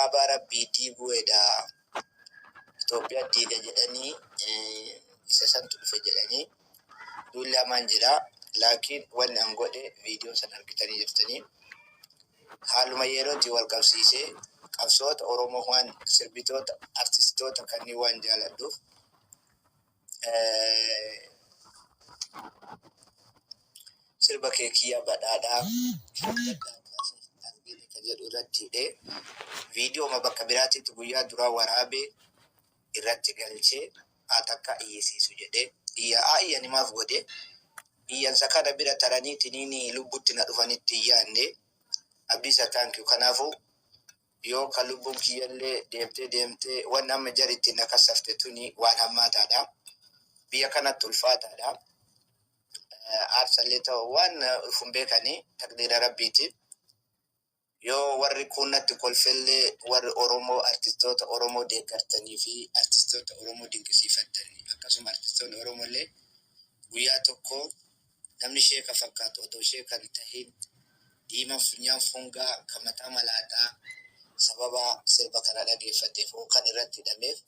Abara BT bu'eedha Itoophiyaa diiga jedhanii isa santu dhufe jedhanii duulli hamaan jira. Laakiin wanni an godhe viidiyoo san argitanii jirtanii haaluma yerootti wal qabsiisee qabsoota Oromoo waan sirbitoota artistoota kanneen waan jaaladhuuf sirba keekiyyaa badhaadhaa jedhu irratti hidhee viidiyoo bakka biraatitti guyyaa duraa waraabee irratti galchee takka iyyisiisu jedhee iyyanimaaf godhe iyyansa kana bira taraniitiin lubbutti na dhufanitti iyyaanne abisa taankiyu kanaafuu yoo kan lubbuun kiyyallee deemtee waan amma jaritti na kassafte tuni waan hammaataadha. Biyya kanatti ulfaataadha. Aarsallee ta'u waan ufun beekanii takdiira rabbiiti. Yoo warri kunnatti kolfellee warri Oromoo artistoota Oromoo deeggartanii fi artistoota Oromoo dinqisiifattanii akkasuma artistoonni Oromollee guyyaa tokko namni sheeka fakkaatu otoo sheeka hin tahin diimaa funyaan fungaa kan mataa malaataa sababa sirba kana dhageeffateef kan irratti hidhameef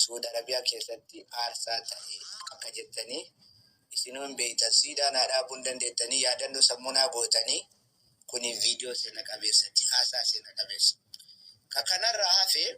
Suudi Arabiyaa keessatti aarsaa ta'e akka jettanii isinuu hin beektan siidaan dhaabuu hin dandeettanii yaadannoo sammuunaa bootanii kuni viidiyoo seena qabeessati haasaa seena qabeessa. Kanarraa hafee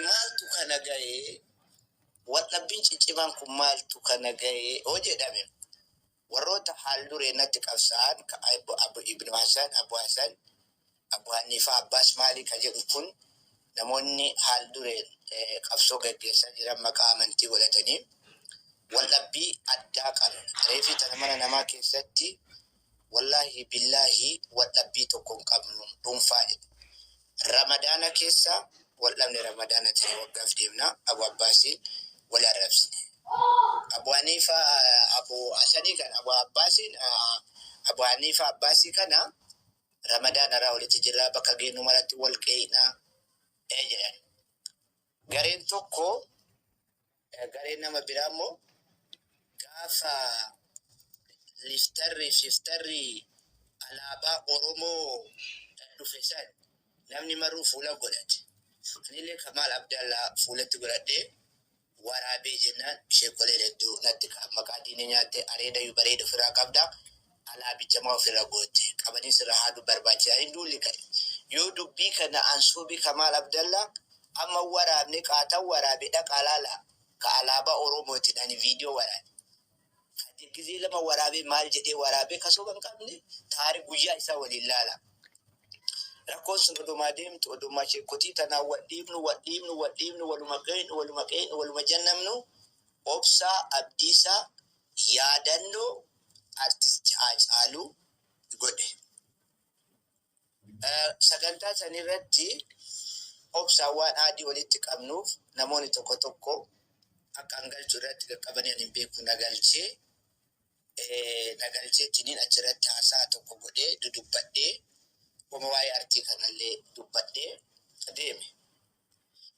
maaltu kana ga'ee wadhabbiin ciccimaan kun maaltu kana ga'ee oo jedhame warroota haal duree natti qabsa'an Abu Ibn Hasan, Abu Hanifa Abbas Maalii ka jedhu kun namoonni haal dureen qabsoo gaggeessaa jiran maqaa amantii godhatanii waldhabbii addaa qabu. Reefi tana mana namaa keessatti wallahi billahi waldhabbii tokko hin qabnu dhuunfaa jedha. Ramadaana keessa waldhabne Ramadaana ta'e waggaaf deemna Abu Abbaasiin wal arrabsine. Abu Hanifa Abu Hasanii kana Abu Hanifa Abbaasii kana Ramadaana irraa walitti jirraa bakka geenu malatti wal qee'inaa jedhan. Gareen tokko gareen nama biraa immoo gaafa liftarri alaabaa Oromoo dhufe san namni maruu fuula godhate. Anillee Kamaal Abdallaa fuulatti godhadhee waraabee jennaan sheekolee hedduu natti maqaa diinee nyaatte areeda yu bareeda ofirraa qabda alaabicha maa ofirra goote qabanii sirra haaduu barbaachisaa hin duulli ka'e. Yoo dubbii kana ansuubii Kamaal Abdallaa amma waraabne qaataan waraabee dhaqaa laala ka alaabaa Oromootiin ani viidiyoo waraabe. Gizee lama waraabee maal jedhee waraabee kasoo kan qabne taari guyyaa isaa waliin laala. Rakkoon sun odumaa deemtu odumaa sheekotii tanaa wadhiibnu waluma jannamnu obsaa abdiisaa yaadannoo artisti Haacaaluu godhe. Sagantaa sanirratti obsaa waan adii walitti qabnuuf namoonni tokko tokko akka hangalchuu irratti qaqqabanii hin beeku nagalcheetiin achirratti haasaa tokko godhee dudubbadhee wama waa'ee artii kanallee dubbadhee deeme.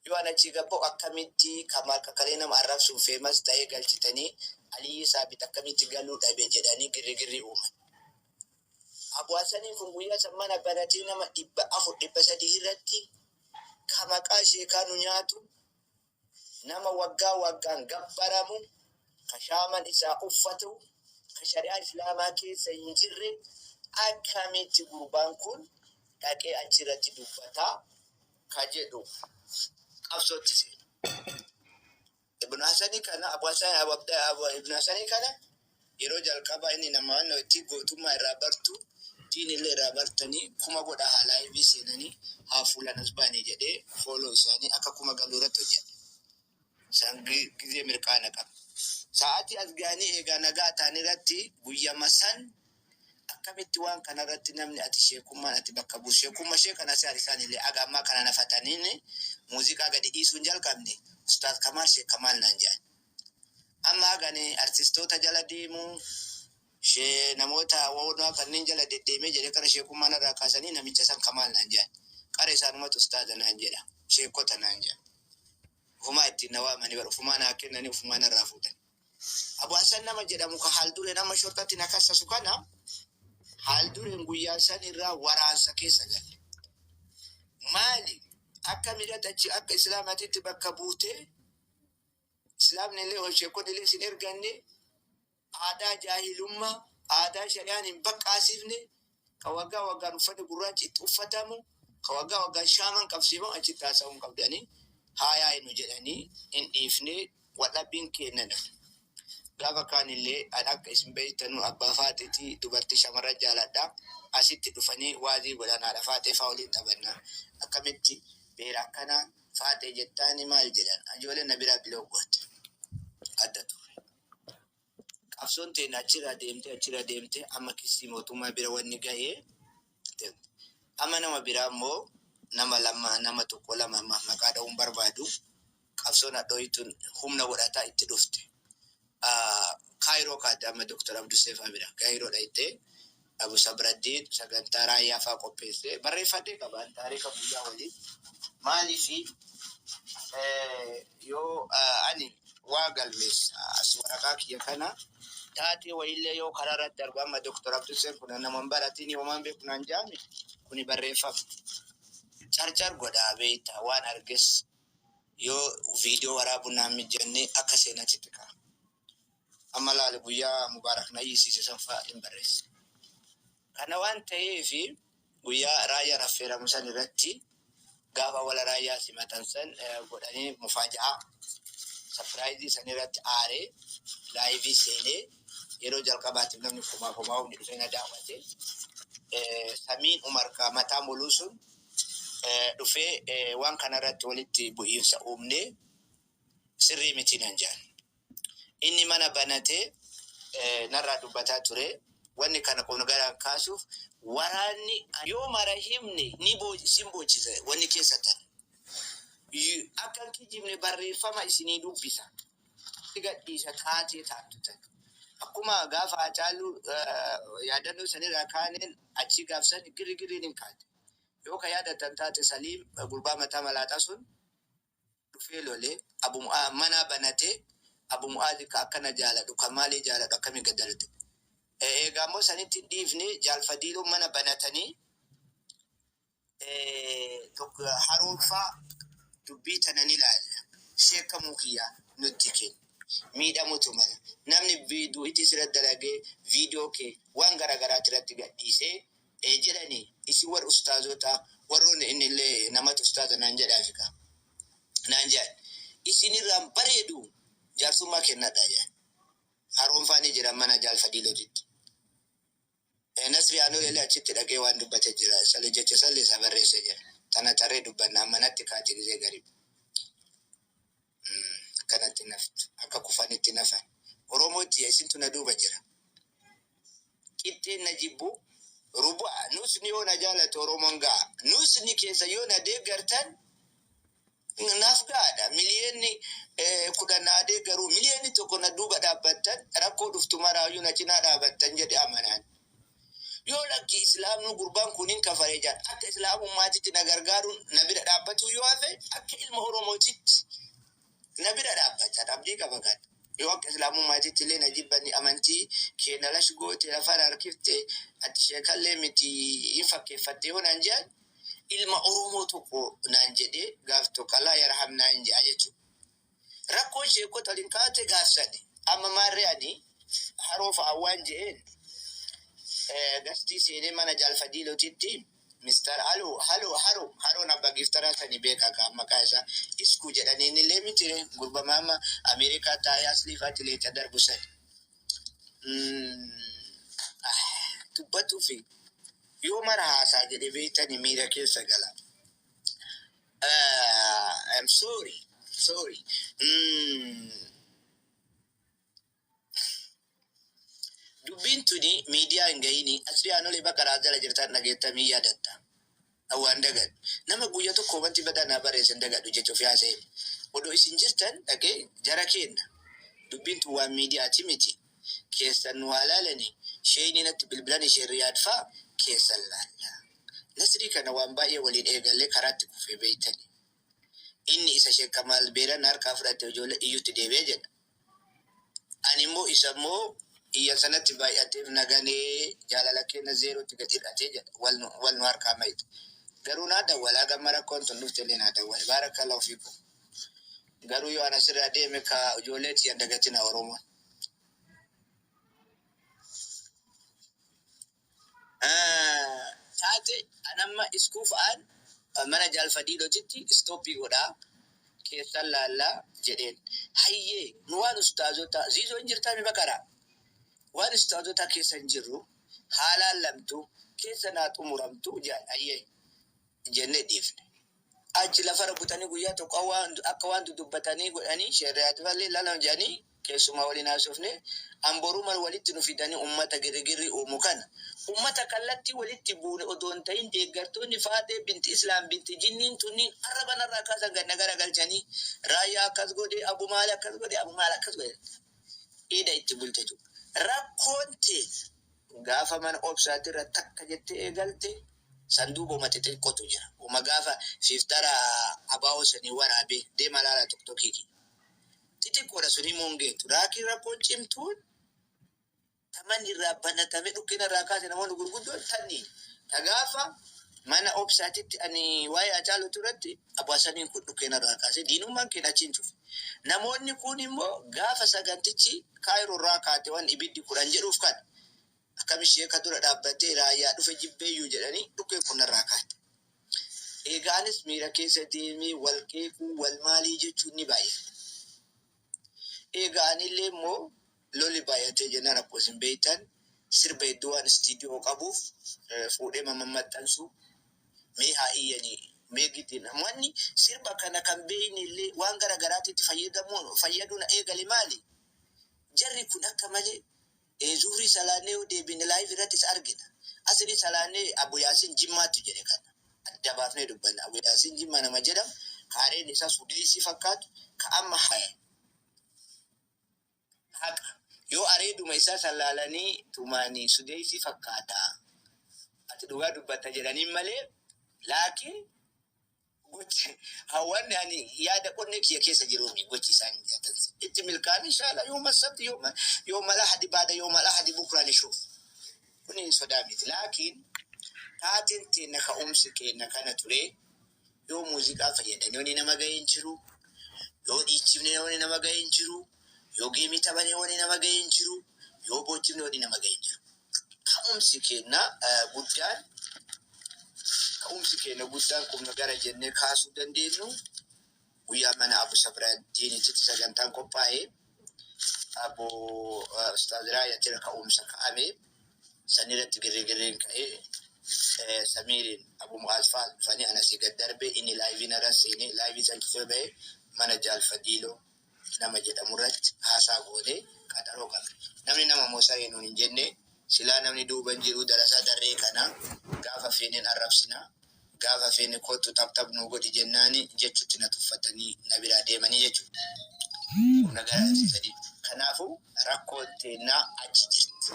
Yoo an achi gabboo akkamitti Kamaal Kakalee nama arrabsuun feemas ta'ee galchitanii Aliyyi Saabit akkamitti galuu dhabe jedhanii girrigirri uuman. Abu Hasanii kun guyyaa san mana banatii nama 400 irratti ka maqaa sheekaa nu nyaatu nama waggaan gabbaramu ka shaaman isaa uffatu ka shari'aa islaamaa keessa hin jirre akkamitti gurbaan kun dhaqee achirratti dubbataa ka jedhu qabsootti seena. Ibn Hasanii kana Ibn Hasanii kana yeroo jalqabaa inni nama itti gootummaa irraa bartu diinillee irraa bartanii kuma godha haalaa ibii seenanii haa fuulan as baanii jedhee fooloo isaanii akka kuma galuu irratti hojjete. Isaan gizee mirqaana qaba. Sa'aatii as ga'anii eegaa nagaa ta'an irratti guyyama san akkamitti waan kanarratti namni ati sheekummaan ati bakka buusu sheekummaa shee kana isaanillee agammaa kana nafataniin muuziqaa gadi dhiisuun jalqabne Ustaaz Kamaal Sheek Kamaal naan jedhan. Amma gane artistoota jala deemuu namoota hawwaanoo kanneen jala deddeemee jedhee kana sheekummaan irraa kaasanii namicha san Kamaal naan jedhan. Qara isaanumatu Ustaaza naan jedha. Sheekota naan jedhan. Ufumaa ittiin na waamanii bara ufumaa naa kennanii ufumaa narraa fuudhan. Abu Hasan nama jedhamu ka haal dure nama shortatti na kassasu kana haal dureen guyyaa san irraa waraansa keessa galle. Maali akka midhatachi akka islaamatitti bakka buutee islaamni illee hojjeekon illee sin erganne aadaa jaahilummaa aadaa shari'aan hin baqqaasifne ka waggaa waggaan uffanni gurraachi itti uffatamu ka waggaa waggaan shaaman qabsiifamu achitti haasa'uun qabdanii haayaa inu jedhanii hin dhiifne wadhabbiin kennan. Gaafa kaan illee an akka isin beeytanu abbaa faaxetii dubartii shamarra jaaladha asitti dhufanii waazii godhanaadha faaxee faa waliin taphanna akkamitti beera akkana faaxee jettaani maal jedhan ijoolleen na biraa biloogooti adda ture. Qabsoon teenya achirra deemte amma kissii mootummaa bira wanni gahee amma nama biraa immoo nama tokko lama maqaa dha'uun barbaadu qabsoon hadhooyituun humna godhataa itti dhufte. Kaayiroo kaate amma Dr. Abduu Seefaa bira kaayiroo dhayitee Abu Sabraddiin sagantaa raayyaa fa'aa qopheessee barreeffadhee qabaan taarika guyyaa waliin maaliifi yoo ani waa galmeessa as waraqaa kiyya kana taatee wayillee yoo karaa irratti argu amma Dr. Abduu Seefaa kun nama baratiin yoomaan beeku naan jaame kuni barreeffama. Carcar godhaa beeyta waan arges yoo viidiyoo waraabuu naan mijjannee akka seenaatti ka'a. Amma laale guyyaa mubaarak na yiisiise sanfaa hin barreesse. Kana waan ta'eefi guyyaa raayyaa affeeramu san irratti gaafa wala raayyaa simatan san godhanii mufaaja'aa sapiraayizii san irratti aaree laayivii seenee yeroo jalqabaatiif namni kumaa humni dhufee na daawwate. Samiin Umar ka mataa muluu sun dhufee waan kanarratti walitti bu'iinsa uumnee sirrii miti nan jedhan. Inni mana banatee narraa dubbataa ture wanni kana kun gara kaasuuf waraanni yoo mara himne ni sin boojisa wanni keessa tan akka kijibne barreeffama isinii dubbisa gadhiisa taatee taatu tan akkuma gaafa Hacaaluu yaadannoo sanirraa kaaneen achi gaafsan girigiriin hin kaate yoo ka yaadatan taate Saliim gurbaa mataa malaataa sun dhufee lolee mana banatee Abu Mu'aadhi ka akkana jaaladhu kan maalii jaaladhu akkami gaddalte. Eegammoo sanitti dhiifne jaalfadiiloo mana banatanii haroonfaa dubbii tanan ilaalla. Sheekamuu kiyyaa nutti kenna. Miidhamutu mala. Namni viidiyoo itti sirra dalagee viidiyoo kee waan garaagaraatti irratti gadhiisee jedhanii isin warra ustaazota warroonni inni illee namatu ustaaza naan jedhaafi qaba. Naan jedhan isinirraan bareedu jaarsummaa kennadha jedhan. Haroonfaanii jira mana jaalfadiilootitti. Nasri aanoo illee achitti dhaqee waan dubbate jira. Sale jecha sallee isa barreesse jira. Tana tarree dubbannaa manatti kaatee gisee gariib. Kanatti naftu akka kufanitti nafan. Oromootti isintu na duuba jira. Qixxeen na jibbu rubu'a nusni yoo na jaalate Oromoon ga'a. Nusni keessa yoo na deeggartan naaf gaadha. Miliyoonni kudhan deeggaruu miliyoonni tokko na duuba dhaabbattan rakkoo dhuftu maraayyuu na cinaa dhaabbattan jedhe amanaan. Yoo lakki islaamni gurbaan kuniin kafaree jira akka islaamummaatitti na gargaaruun na bira dhaabbatu yoo hafe akka ilma Oromootitti na bira dhaabbatan abdii qaba kan. Yoo akka islaamummaatitti illee na jibbanni amantii keenya lash goote lafaan harkiftee ati sheekallee miti hin fakkeeffatte yoo naan jedhan ilma Oromoo tokko naan jedhee gaaf tokko laa yarham naan jedha jechuudha. Rakkoon sheekota waliin kaate gaafsani amma maarree ani haroofa awwaan jedheen gastii seenee mana jaalfadiilootitti Mr. Haroon abbaa giftaraa sanii beekaa ka maqaa isaa iskuu jedhaniin illee miti gurba maama Ameerikaa taa'ee asliifaatti leecha darbu sani. Dubbatuu fi yoo mara haasaa jedhe beektani miira keessa gala. I'm sorry. Dubbiin tuni miidiyaa hin gahini asii aanolee bakka raajala jirtan dhageettamii yaadatta. Awwaan dagadu. Nama guyyaa tokko wanti badanaa bareessan dagadu jechuuf yaasee. Odoo isin jirtan dhaqee jara kenna. Dubbiin tun waan miidiyaati miti. Keessan nu haalaalani sheeyni natti bilbilan ishee riyaad fa'a keessan laalla. Nasrii kana waan baay'ee waliin eegallee karaatti kufee beeytani. Inni isa sheekamaal beeran harkaa fudhatte ijoollee iyyutti deebi'ee jedha. Ani immoo isa immoo Iyya sanatti baay'ateef naganii jaalala keenya zeerootti gadi hidhatee jedha wal nu harkaa mayitu. Garuu naa dawwalaa gamma rakkoon tun dhufte illee naa dawwale baarakallahu fiikum. Garuu yoo ana sirraa deeme ka ijoolleetti yadda gatina Oromoon. Taate anamma iskuufa'aan mana jaalfadhiidhotitti istooppii godhaa keessan laallaa jedheen. Hayyee nu waan ustaazota ziizoo hin jirtaa mi baqaraa? Waan ustaazota keessa hin jirru haalaan lamtu keessa naa xumuramtu jedhan hayyee jennee dhiifne. Achi lafa rukutanii guyyaa tokko akka waan dudubbatanii godhanii shari'aati malee lalan jedhanii keessumaa waliin haasofne amboruman walitti nu fidanii ummata girigirri uumu kana. Ummata kallattii walitti buune odoo hin ta'in deeggartoonni Faatee binti Islaam binti Jinniin tunniin arrabanarraa kaasan ganna garagalchanii raayyaa akkas godhe abumaala akkas godhe abumaala akkas godhe. Ida itti bulte jiru. Rakkoon ta'e gaafa mana obsaati irra takka jettee eegalte sanduuqa uummata xixiqqootu jira. Uma gaafa fiiftara abaa'oo sanii waraabee deema laala tokkokkii. Xixiqqoodha suni mongeetu. Raakii rakkoon cimtuun tamanni irraa banatame dhukkina irraa kaase namoonni gurguddoon tanni. Gaafa mana obsaatitti ani waa'ee Hacaaluu irratti abaasaniin kun dhukkina irraa kaase diinummaan keenya achiin cufe. Namoonni kun immoo gaafa sagantichi Kaayiroo irraa kaate waan ibiddi 10 jedhuuf kan akkamitti ka dura dhaabbatee raayyaa dhufe jibbeeyyuu jedhanii dhukkee kun irraa kaate. Eegaanis miira keessa deemee wal qeequu wal maalii jechuun ni baay'ata. Eegaanillee immoo loli baay'atee jennaan akkuma isin beektan sirba hedduu waan istiidiyoo qabuuf fuudhee maxxansu mee haa iyyanii mee gitiin namoonni sirba kana kan beeyne illee waan garagaraatitti fayyaduu na eegale maali? Jarri kun akka malee zuhrii salaanee deebine laayif irrattis argina. Asiri salaanee Abu Yaasin Jimmaatti jedhe kana. Adda baafnee dubbanna. Abu Yaasin Jimmaa nama jedhamu kaareen isaa Sudeesii fakkaatu ka amma haqa. Yoo areeduma isaa salaalanii tumaanii Sudeesii fakkaata. Ati dhugaa dubbatta jedhaniin malee laakiin gochi hawaanni ani yaada qonnee kiyya keessa jiruuni gochi isaanii jaatan. Itti milkaan inshallah yooma sabti yooma lahadi baada yooma lahadi bukraan ishuu. Kuni sodaa miti. Laakiin taatiin teenya ka'umsi keenya kana ture yoo muuziqaa fayyadanii wani nama ga'ee hin jiru. Yoo dhiichifne wani nama ga'ee hin jiru. Yoo geemii taphanii wani nama ga'ee hin jiru. Yoo bochifne wani nama ga'ee hin jiru. Ka'umsi keenya guddaan kumna gara jennee kaasuu dandeenyu guyyaa mana Abu Sabraadiinitti sagantaan qophaa'ee Abu Ustaaz Raayyaatiin ka'umsa ka'ame sanirratti girgirriin ka'ee Samiiriin Abu Mu'aazfaa dhufanii anasii gad darbee inni laayiviin irra seenee laayivii san cufee ba'ee mana jaalfadiiloo nama jedhamurratti haasaa goonee qaxaroo qabe. Namni nama moosaa eenyuun hin jenne silaa namni duuban jiru darasaa darree kana gaafa feeneen arrabsinaa gaafa feene kootu tabtab nu godhi jennaani jechuutti na tuffatanii na biraa deemanii jechuudha. Humna garaagarsiisanii. Kanaafuu rakkoon teennaa achi jirti.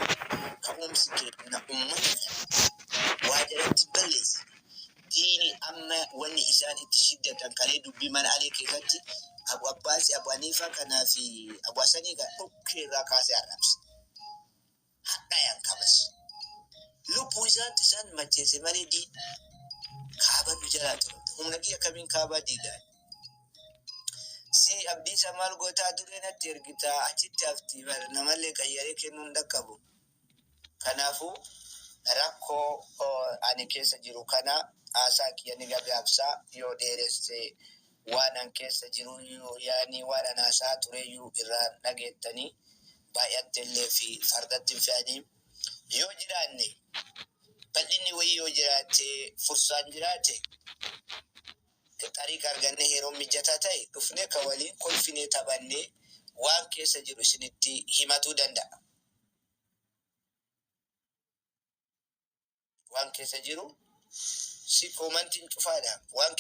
Ka'umsi keenya uummata waa jalatti balleessa. Diini amma wanni isaan itti shiddatan kalee dubbii mana alee keessatti Abu Abbaasi Abu Haniifaa kanaa fi Abu Hasanii kan dhukkee irraa kaasee arrabsa. Hadhaayaan qabas. Lubbuu isaatti isaan macheesse malee diin kaaba nu jalaa ture. Humna kiyya kamiin kaabaa diigaa. Si abdii isaa maal gootaa duree natti ergitaa achitti haftii namallee qayyaree kennuu hin dhaqqabu. Kanaafuu rakkoo ani keessa jiru kana haasaa kiyya ni gabaabsaa yoo dheeresse waan an keessa jiru yaani waan an haasaa tureyyuu irraa dhageettanii baay'attillee fi fardatti fe'anii yoo jiraanne bal'inni wayii yoo jiraate fursaan jiraate xariiqa argannee yeroo mijataa ta'e dhufnee ka waliin kolfinee taphannee waan keessa jiru isinitti himatuu danda'a. Waan keessa jiru si koomantiin cufaadha. Waan